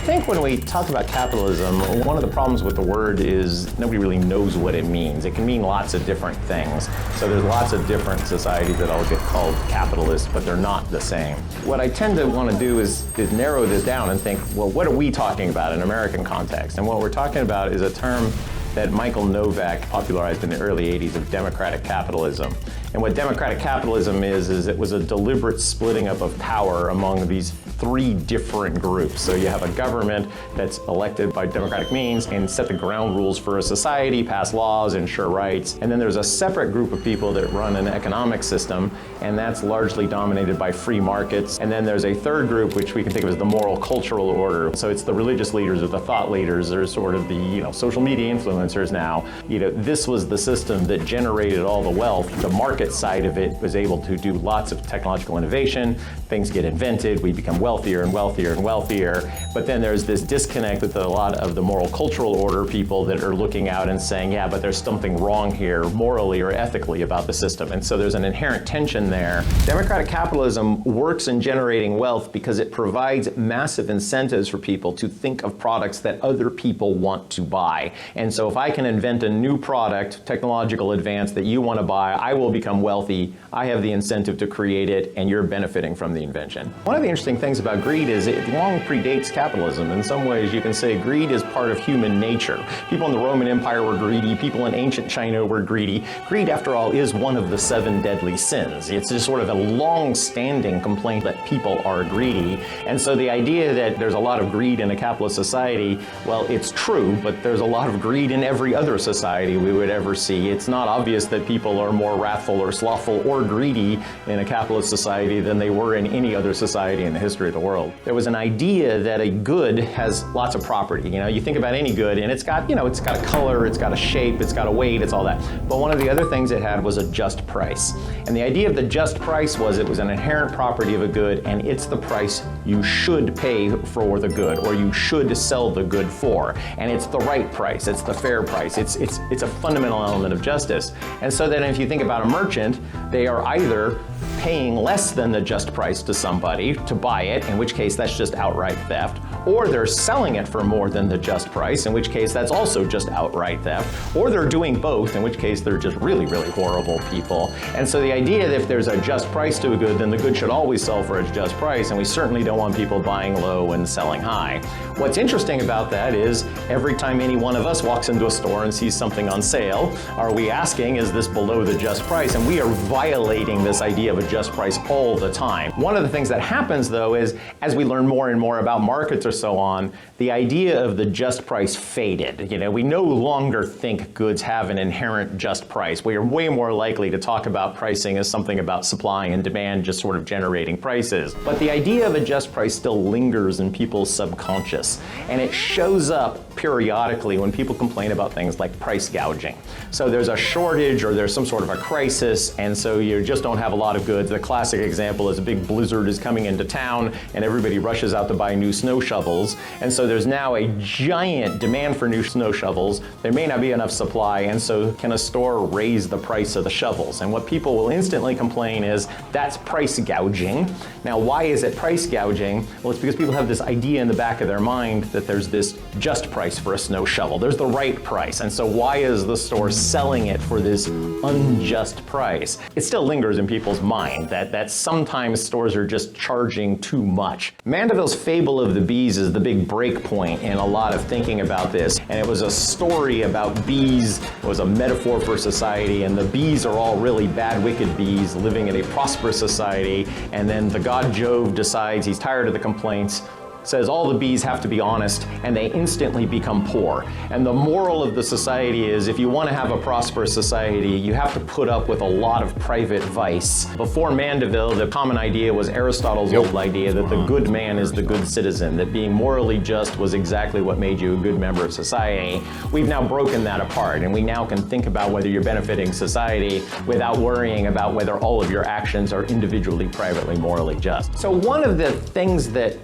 think when we talk about capitalism, one of the problems with the word is nobody really knows what it means. It can mean lots of different things. So there's lots of different societies that all get called capitalist, but they're not the same. What I tend to want to do is narrow this down and think, well, what are we talking about in American context? And what we're talking about is a term that Michael Novak popularized in the early 80s of democratic capitalism. And what democratic capitalism is it was a deliberate splitting up of power among these three different groups. So you have a government that's elected by democratic means and set the ground rules for a society, pass laws, ensure rights. And then there's a separate group of people that run an economic system, and that's largely dominated by free markets. And then there's a third group, which we can think of as the moral cultural order. So it's the religious leaders or the thought leaders or sort of the social media influencers now. This was the system that generated all the wealth. The market side of it was able to do lots of technological innovation. Things get invented, we become wealthier and wealthier and wealthier. But then there's this disconnect with a lot of the moral cultural order people that are looking out and saying, yeah, but there's something wrong here morally or ethically about the system. And so there's an inherent tension there. Democratic capitalism works in generating wealth because it provides massive incentives for people to think of products that other people want to buy. And so if I can invent a new product, technological advance that you want to buy, I will become wealthy. I have the incentive to create it, and you're benefiting from the invention. One of the interesting things about greed is it long predates capitalism. In some ways, you can say greed is part of human nature. People in the Roman Empire were greedy. People in ancient China were greedy. Greed, after all, is one of the 7 deadly sins. It's just sort of a long-standing complaint that people are greedy. And so the idea that there's a lot of greed in a capitalist society, well, it's true, but there's a lot of greed in every other society we would ever see. It's not obvious that people are more wrathful or slothful or greedy in a capitalist society than they were in any other society in the history of the world. There was an idea that a good has lots of property. You think about any good and it's got a color, it's got a shape, it's got a weight, it's all that. But one of the other things it had was a just price. And the idea of the just price was it was an inherent property of a good, and it's the price you should pay for the good, or you should sell the good for. And it's the right price, it's the fair price, it's a fundamental element of justice. And so then if you think about a merchant, they are either paying less than the just price to somebody to buy it, in which case that's just outright theft, or they're selling it for more than the just price, in which case that's also just outright theft, or they're doing both, in which case they're just really, really horrible people. And so the idea that if there's a just price to a good, then the good should always sell for its just price, and we certainly don't want people buying low and selling high. What's interesting about that is every time any one of us walks into a store and sees something on sale, are we asking, is this below the just price? And we are violating this idea of a just price all the time. One of the things that happens, though, is as we learn more and more about markets or so on, the idea of the just price faded. We no longer think goods have an inherent just price. We are way more likely to talk about pricing as something about supply and demand just sort of generating prices. But the idea of a just price still lingers in people's subconscious, and it shows up periodically when people complain about things like price gouging. So there's a shortage or there's some sort of a crisis, and so you just don't have a lot of goods. The classic example is a big blizzard is coming into town and everybody rushes out to buy new snow shovels, and so there's now a giant demand for new snow shovels. There may not be enough supply, and so can a store raise the price of the shovels? And what people will instantly complain is that's price gouging. Now, why is it price gouging? Well, it's because people have this idea in the back of their mind that there's this just price for a snow shovel. There's the right price. And so why is the store selling it for this unjust price? It still lingers in people's mind that sometimes stores are just charging too much. Mandeville's Fable of the Bees is the big break point in a lot of thinking about this. And it was a story about bees. It was a metaphor for society, and the bees are all really bad, wicked bees living in a prosperous society. And then the god Jove decides he's tired of the complaints, says all the bees have to be honest, and they instantly become poor. And the moral of the society is if you want to have a prosperous society, you have to put up with a lot of private vice. Before Mandeville, the common idea was Aristotle's old idea that the good man is the good citizen, that being morally just was exactly what made you a good member of society. We've now broken that apart, and we now can think about whether you're benefiting society without worrying about whether all of your actions are individually, privately, morally just. So one of the things that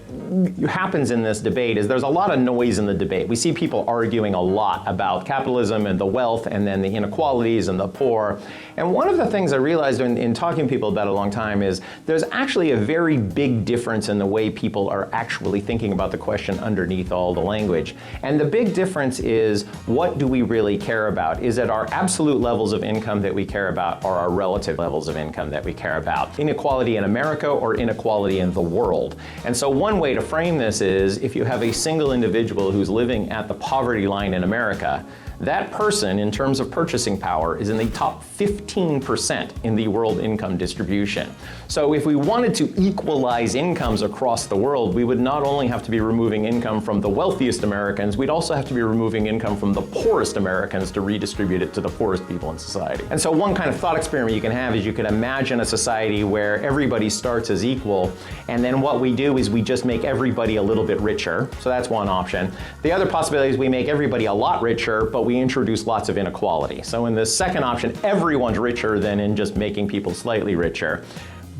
happens in this debate is there's a lot of noise in the debate. We see people arguing a lot about capitalism and the wealth and then the inequalities and the poor. And one of the things I realized in talking to people about it a long time is there's actually a very big difference in the way people are actually thinking about the question underneath all the language. And the big difference is, what do we really care about? Is it our absolute levels of income that we care about, or our relative levels of income that we care about? Inequality in America or inequality in the world? And so one way to frame this is, if you have a single individual who's living at the poverty line in America, that person, in terms of purchasing power, is in the top 15% in the world income distribution. So if we wanted to equalize incomes across the world, we would not only have to be removing income from the wealthiest Americans, we'd also have to be removing income from the poorest Americans to redistribute it to the poorest people in society. And so one kind of thought experiment you can have is you could imagine a society where everybody starts as equal, and then what we do is we just make everybody a little bit richer. So that's one option. The other possibility is we make everybody a lot richer, but we introduce lots of inequality. So in the second option, everyone's richer than in just making people slightly richer.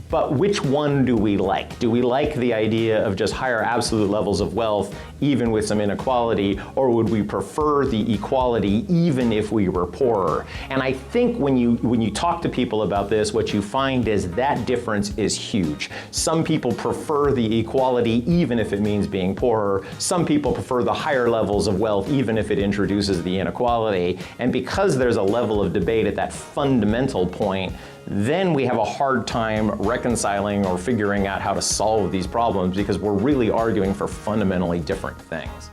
But which one do we like? Do we like the idea of just higher absolute levels of wealth, even with some inequality, or would we prefer the equality even if we were poorer? And I think when you talk to people about this, what you find is that difference is huge. Some people prefer the equality even if it means being poorer. Some people prefer the higher levels of wealth even if it introduces the inequality. And because there's a level of debate at that fundamental point, then we have a hard time reconciling or figuring out how to solve these problems, because we're really arguing for fundamentally different things.